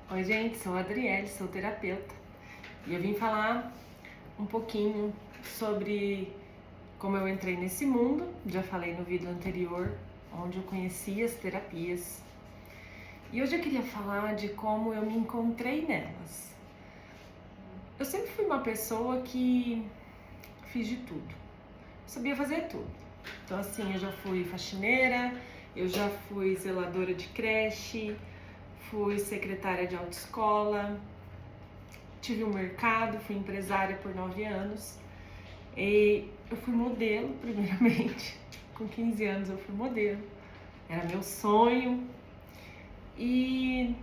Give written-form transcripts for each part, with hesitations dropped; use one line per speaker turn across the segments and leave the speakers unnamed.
Oi, gente, sou a Adriele, sou terapeuta e eu vim falar um pouquinho sobre como eu entrei nesse mundo. Já falei no vídeo anterior, onde eu conheci as terapias, e hoje eu queria falar de como eu me encontrei nelas. Eu sempre fui uma pessoa que fiz de tudo, sabia fazer tudo. Então, assim, eu já fui faxineira, eu já fui zeladora de creche, fui secretária de autoescola, tive um mercado, fui empresária por 9 anos e eu fui modelo primeiramente. Com 15 anos eu fui modelo, era meu sonho, e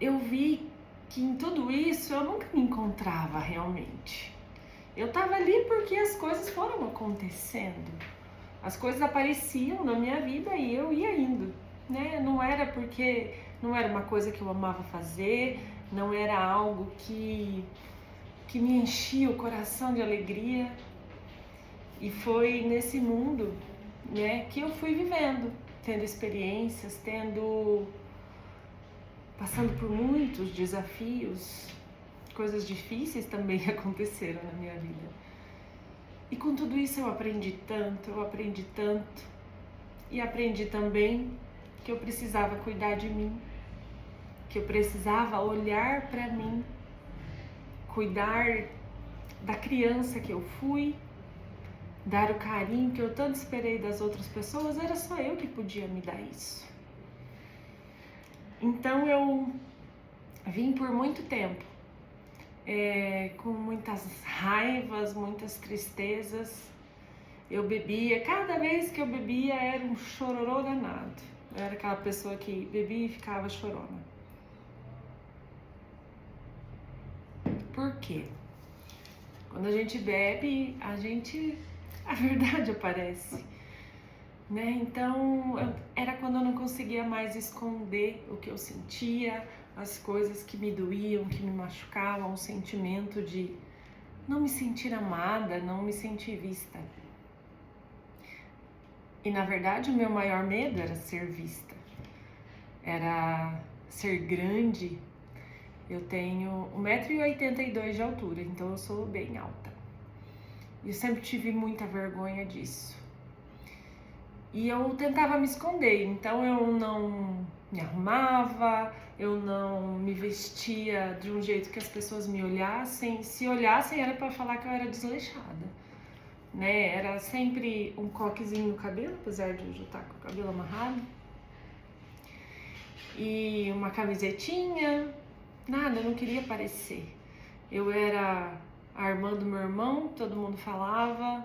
eu vi que em tudo isso eu nunca me encontrava realmente. Eu tava ali porque as coisas foram acontecendo, as coisas apareciam na minha vida e eu ia indo, né? Não era porque não era uma coisa que eu amava fazer, não era algo que me enchia o coração de alegria. E foi nesse mundo, né, que eu fui vivendo, tendo experiências, passando por muitos desafios, coisas difíceis também aconteceram na minha vida. E com tudo isso eu aprendi tanto, e aprendi também que eu precisava cuidar de mim, que eu precisava olhar para mim, cuidar da criança que eu fui, dar o carinho que eu tanto esperei das outras pessoas. Era só eu que podia me dar isso. Então eu vim por muito tempo, com muitas raivas, muitas tristezas. Eu bebia, cada vez que eu bebia era um chororô danado. Eu era aquela pessoa que bebia e ficava chorona. Por quê? Quando a gente bebe, a verdade aparece, né? Então, era quando eu não conseguia mais esconder o que eu sentia, as coisas que me doíam, que me machucavam, o sentimento de não me sentir amada, não me sentir vista. E na verdade, o meu maior medo era ser vista, era ser grande. Eu tenho 1,82 m de altura, então eu sou bem alta. E eu sempre tive muita vergonha disso. E eu tentava me esconder, então eu não me arrumava, eu não me vestia de um jeito que as pessoas me olhassem. Se olhassem era para falar que eu era desleixada, né? Era sempre um coquezinho no cabelo, apesar de eu já estar com o cabelo amarrado, e uma camisetinha, nada, eu não queria aparecer. Eu era a irmã do meu irmão, todo mundo falava,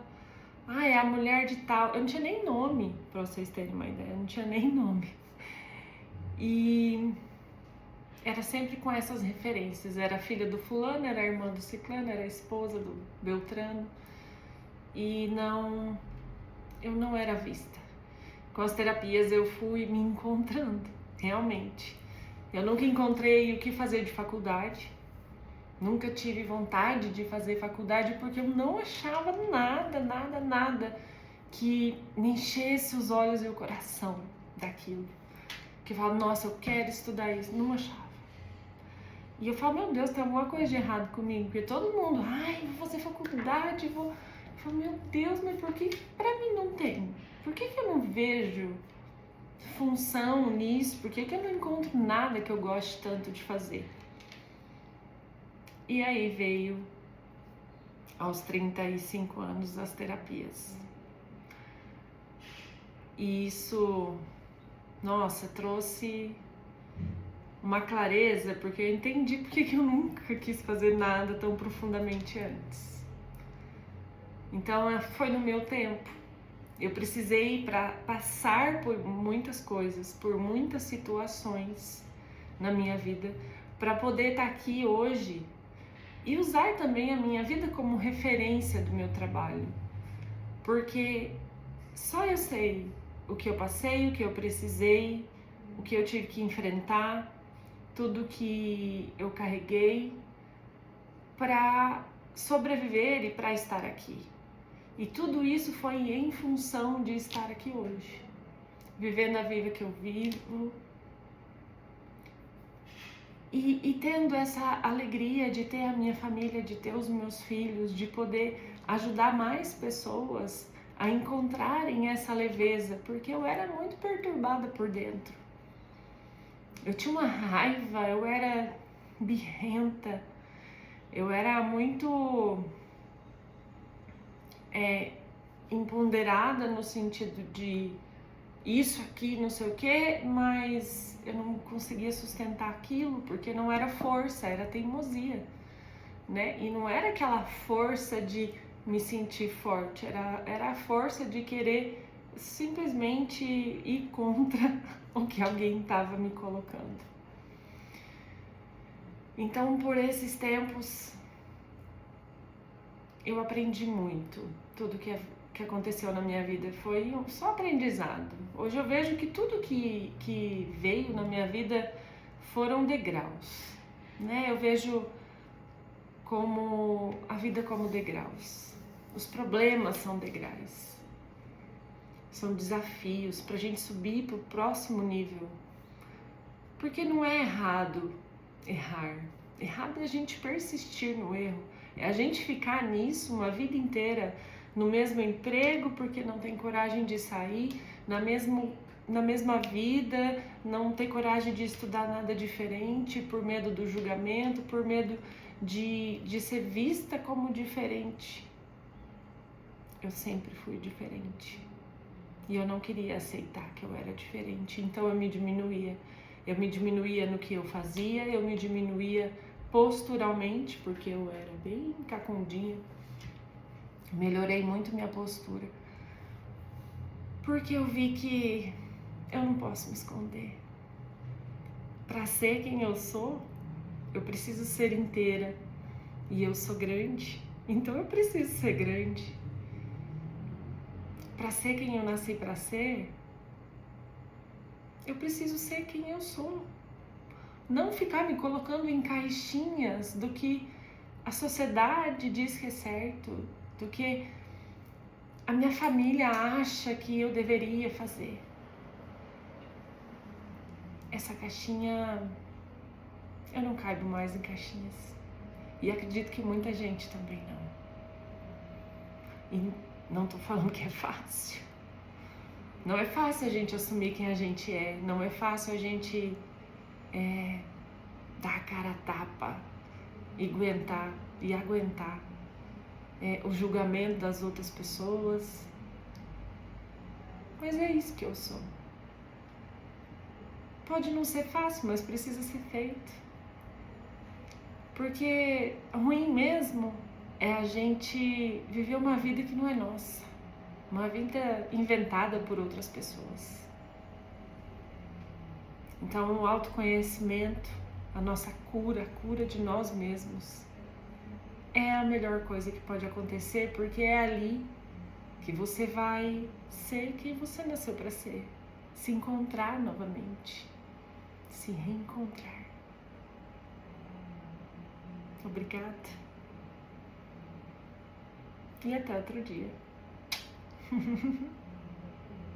é a mulher de tal. Eu não tinha nem nome, pra vocês terem uma ideia, eu não tinha nem nome. E era sempre com essas referências, era filha do fulano, era irmã do ciclano, era esposa do Beltrano. E eu não era vista. Com as terapias eu fui me encontrando, realmente. Eu nunca encontrei o que fazer de faculdade, nunca tive vontade de fazer faculdade porque eu não achava nada que me enchesse os olhos e o coração daquilo. Que eu falava, nossa, eu quero estudar isso. Não achava. E eu falo, meu Deus, tem alguma coisa de errado comigo, porque todo mundo, vou fazer faculdade, vou... Eu falo, meu Deus, mas por que pra mim não tem? Por que eu não vejo função nisso? Por que eu não encontro nada que eu goste tanto de fazer? E aí veio, aos 35 anos, as terapias. E isso, nossa, trouxe uma clareza, porque eu entendi porque eu nunca quis fazer nada tão profundamente antes. Então foi no meu tempo. Eu precisei para passar por muitas coisas, por muitas situações na minha vida, para poder estar aqui hoje e usar também a minha vida como referência do meu trabalho. Porque só eu sei o que eu passei, o que eu precisei, o que eu tive que enfrentar, tudo que eu carreguei para sobreviver e para estar aqui. E tudo isso foi em função de estar aqui hoje, vivendo a vida que eu vivo, E tendo essa alegria de ter a minha família, de ter os meus filhos, de poder ajudar mais pessoas a encontrarem essa leveza, porque eu era muito perturbada por dentro. Eu tinha uma raiva, eu era birrenta, eu era muito empoderada no sentido de isso aqui, não sei o que, mas eu não conseguia sustentar aquilo porque não era força, era teimosia, né? E não era aquela força de me sentir forte, era a força de querer simplesmente ir contra o que alguém estava me colocando. Então, por esses tempos, eu aprendi muito. Tudo que aconteceu na minha vida foi só aprendizado. Hoje eu vejo que tudo que veio na minha vida foram degraus, né? Eu vejo como a vida como degraus. Os problemas são degraus. São desafios para a gente subir para o próximo nível. Porque não é errado errar. Errado é a gente persistir no erro. É a gente ficar nisso uma vida inteira, no mesmo emprego porque não tem coragem de sair, na mesma vida, não ter coragem de estudar nada diferente por medo do julgamento, por medo de ser vista como diferente. Eu sempre fui diferente. E eu não queria aceitar que eu era diferente, então eu me diminuía. Eu me diminuía no que eu fazia, eu me diminuía posturalmente, porque eu era bem cacundinha. Melhorei muito minha postura, porque eu vi que eu não posso me esconder. Para ser quem eu sou, eu preciso ser inteira. E eu sou grande, então eu preciso ser grande. Para ser quem eu nasci para ser, eu preciso ser quem eu sou. Não ficar me colocando em caixinhas do que a sociedade diz que é certo, do que a minha família acha que eu deveria fazer. Essa caixinha, eu não caibo mais em caixinhas. E acredito que muita gente também não. E não tô falando que é fácil. Não é fácil a gente assumir quem a gente é. Não é fácil a gente dar a cara a tapa e aguentar o julgamento das outras pessoas. Mas é isso que eu sou. Pode não ser fácil, mas precisa ser feito. Porque ruim mesmo é a gente viver uma vida que não é nossa. Uma vida inventada por outras pessoas. Então o autoconhecimento, a nossa cura, a cura de nós mesmos, é a melhor coisa que pode acontecer, porque é ali que você vai ser quem você nasceu para ser. Se encontrar novamente. Se reencontrar. Obrigada. E até outro dia.